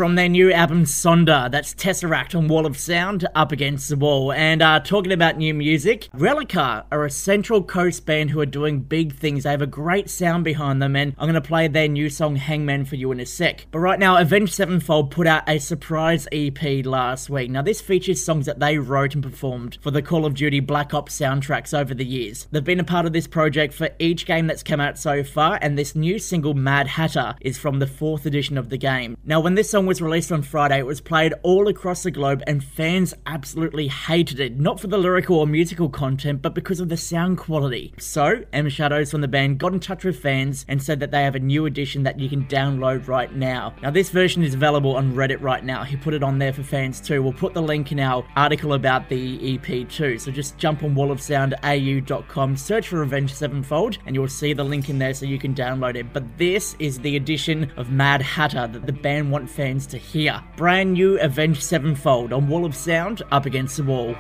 From their new album Sonder, that's Tesseract on Wall of Sound, Up Against the Wall. And talking about new music, Relica are a Central Coast band who are doing big things. They have a great sound behind them, and I'm going to play their new song Hangman for you in a sec. But right now, Avenged Sevenfold put out a surprise EP last week. Now this features songs that they wrote and performed for the Call of Duty Black Ops soundtracks over the years. They've been a part of this project for each game that's come out so far, and this new single Mad Hatter is from the 4th edition of the game. Now when this song was released on Friday, it was played all across the globe and fans absolutely hated it, not for the lyrical or musical content, but because of the sound quality. So, M Shadows from the band got in touch with fans and said that they have a new edition that you can download right now. Now this version is available on Reddit right now. He put it on there for fans too. We'll put the link in our article about the EP too, so just jump on wallofsoundau.com, search for Avenged Sevenfold, and you'll see the link in there so you can download it. But this is the edition of Mad Hatter that the band want fans to hear. Brand new Avenged Sevenfold on Wall of Sound, Up Against the Wall.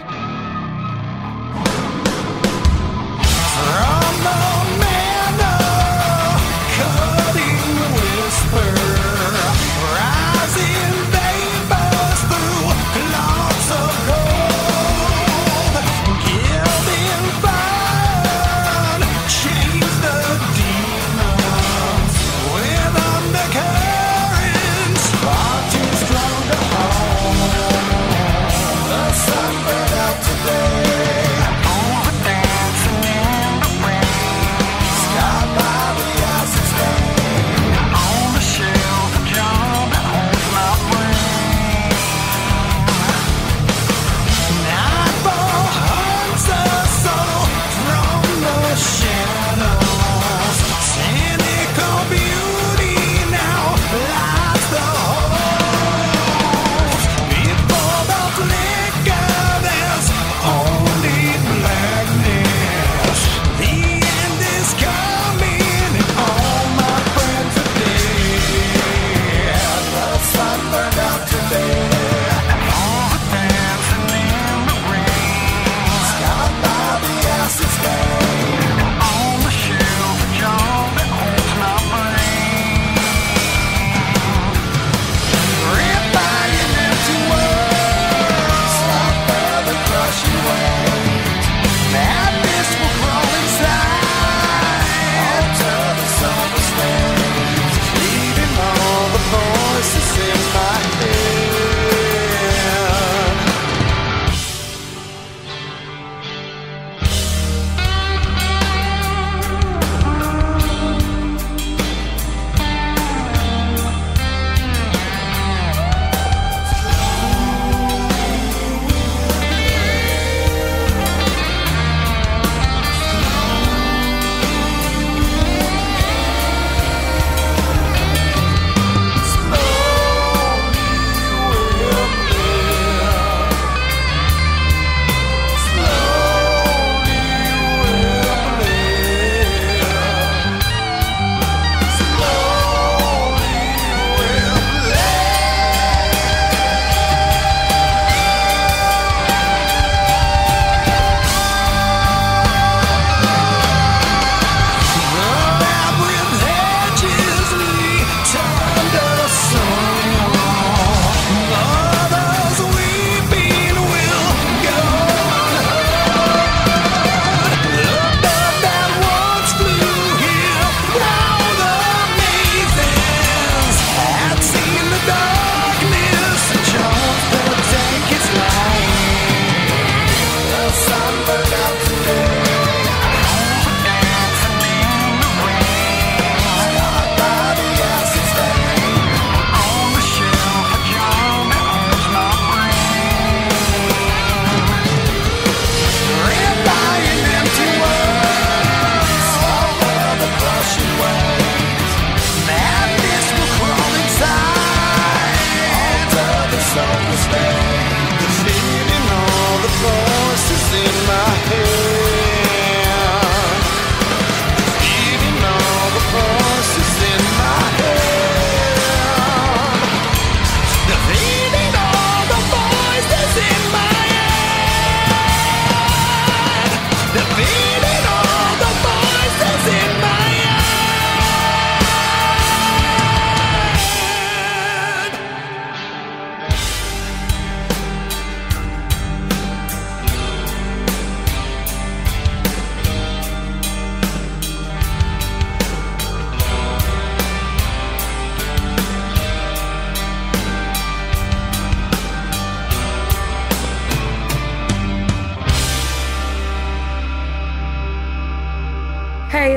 Sun burned out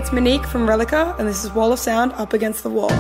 it's Monique from Relica, and this is Wall of Sound Up Against the Wall.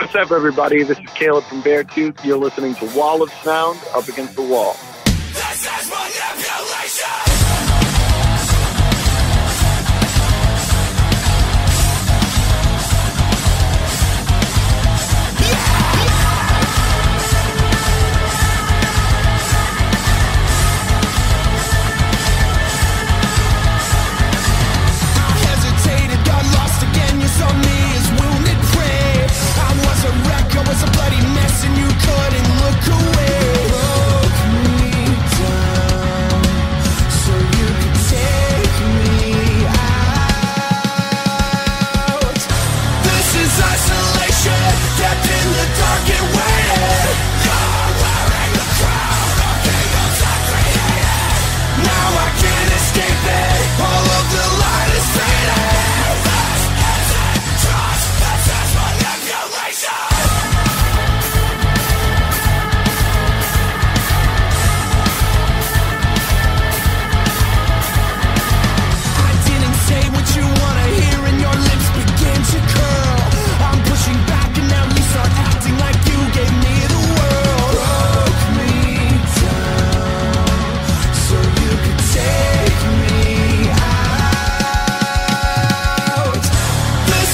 What's up, everybody? This is Caleb from Beartooth. You're listening to Wall of Sound Up Against the Wall. This is manipulation! I was a bloody mess and you couldn't look away. Broke me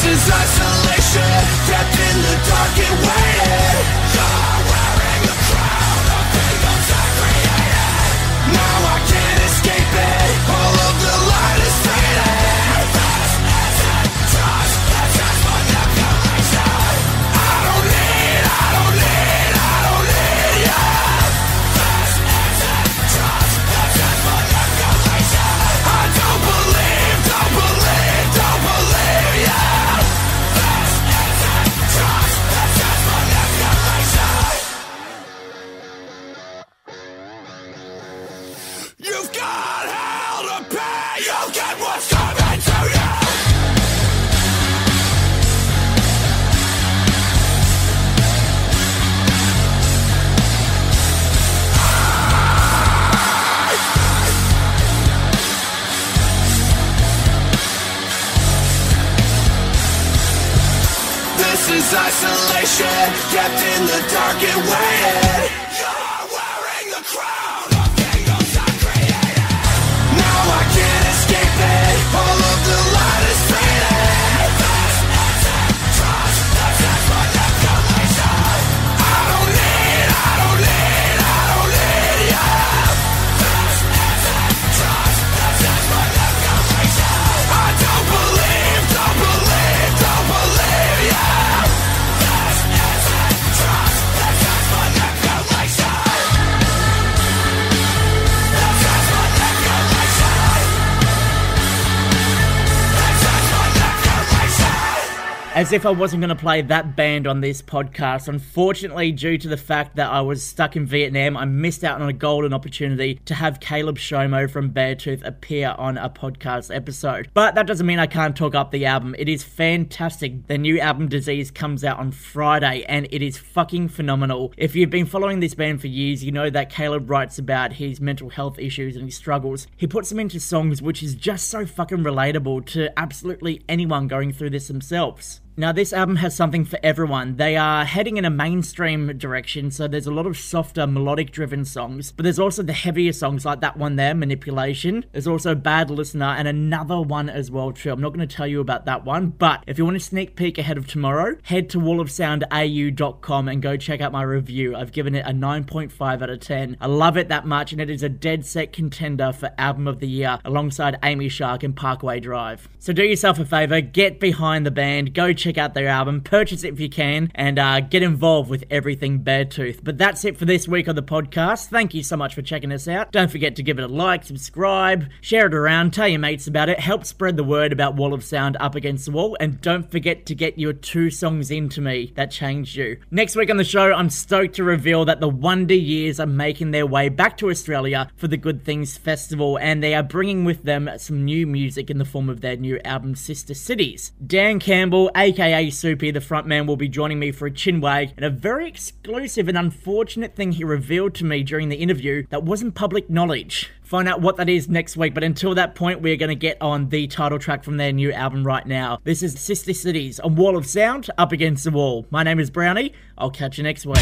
This is isolation, kept in the dark and waited. You're wearing the crown of things I created. Now I can't escape it, all of the light is faded. This isn't trust, this is manipulation. I don't need you. This isn't trust, this is manipulation. I don't believe you. This isn't trust, this is manipulation. You've got hell to pay, you'll get what's coming to you. This is isolation, kept in the dark and waited. You're wearing the crown of kingdoms I created. Now I can't escape it, all of the light is faded. This isn't trust, this is manipulation. I don't need you. This isn't trust, this is manipulation. I don't believe you. This isn't trust, this is manipulation. This is manipulation. This is manipulation. As if I wasn't going to play that band on this podcast, unfortunately, due to the fact that I was stuck in Vietnam, I missed out on a golden opportunity to have Caleb Shomo from Beartooth appear on a podcast episode. But that doesn't mean I can't talk up the album. It is fantastic. The new album, Disease, comes out on Friday, and it is fucking phenomenal. If you've been following this band for years, you know that Caleb writes about his mental health issues and his struggles. He puts them into songs which is just so fucking relatable to absolutely anyone going through this themselves. Now, this album has something for everyone. They are heading in a mainstream direction, so there's a lot of softer, melodic-driven songs, but there's also the heavier songs like that one there, Manipulation. There's also Bad Listener and another one as well, too. I'm not going to tell you about that one, but if you want a sneak peek ahead of tomorrow, head to wallofsoundau.com and go check out my review. I've given it a 9.5 out of 10. I love it that much, and it is a dead set contender for Album of the Year alongside Amy Shark and Parkway Drive. So do yourself a favour, get behind the band, go check out their album, purchase it if you can, and get involved with everything Beartooth. But that's it for this week on the podcast. Thank you so much for checking us out. Don't forget to give it a like, subscribe, share it around, tell your mates about it, help spread the word about Wall of Sound Up Against the Wall, and don't forget to get your 2 songs into me that changed you. Next week on the show, I'm stoked to reveal that the Wonder Years are making their way back to Australia for the Good Things Festival, and they are bringing with them some new music in the form of their new album, Sister Cities. Dan Campbell, aka Soupy, the frontman, will be joining me for a chinwag, and a very exclusive and unfortunate thing he revealed to me during the interview that wasn't public knowledge. Find out what that is next week, but until that point, we're going to get on the title track from their new album right now. This is Sister Cities on Wall of Sound, Up Against the Wall. My name is Brownie. I'll catch you next week.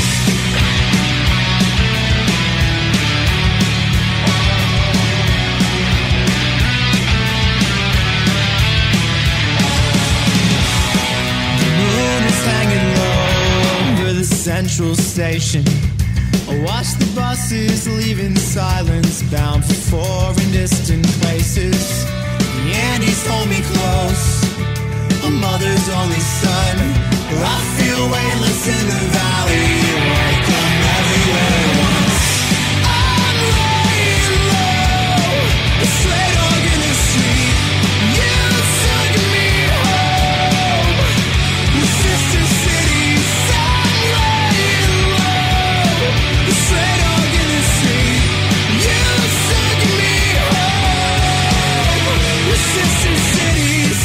Central Station. I watch the buses leave in silence, bound for foreign distant places. The Andes hold me close, a mother's only son. I feel weightless in the valley, like I'm everywhere at once. I'm laying low, a stray dog in the street. You took me home with Sister Cities. Straight dog in the street, you took me home with Sister Cities.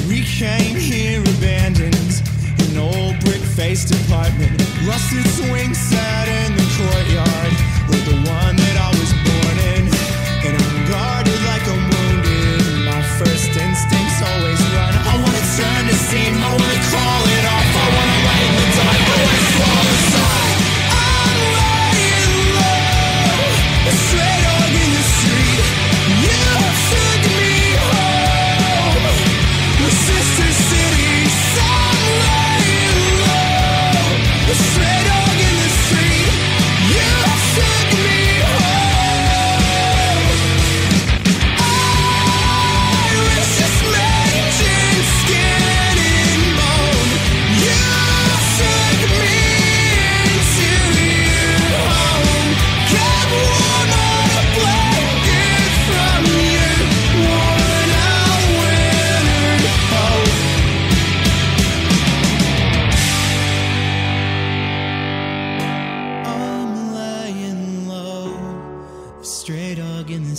We came here abandoned, an old brick-faced apartment, rusted swing set in the courtyard. Like the one that I was born in, and I'm guarded like I'm wounded. My first instincts always run. I wanna turn to steam, I wanna call it off, I wanna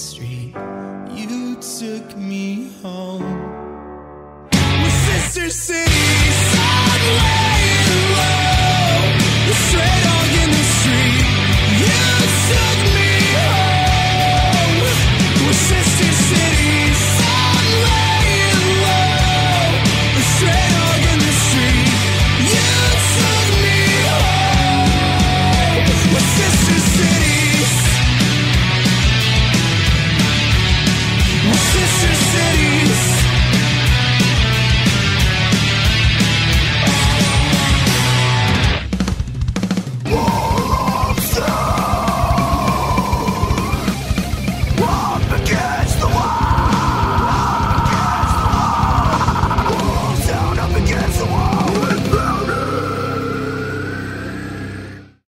street, you took me home. With Sister City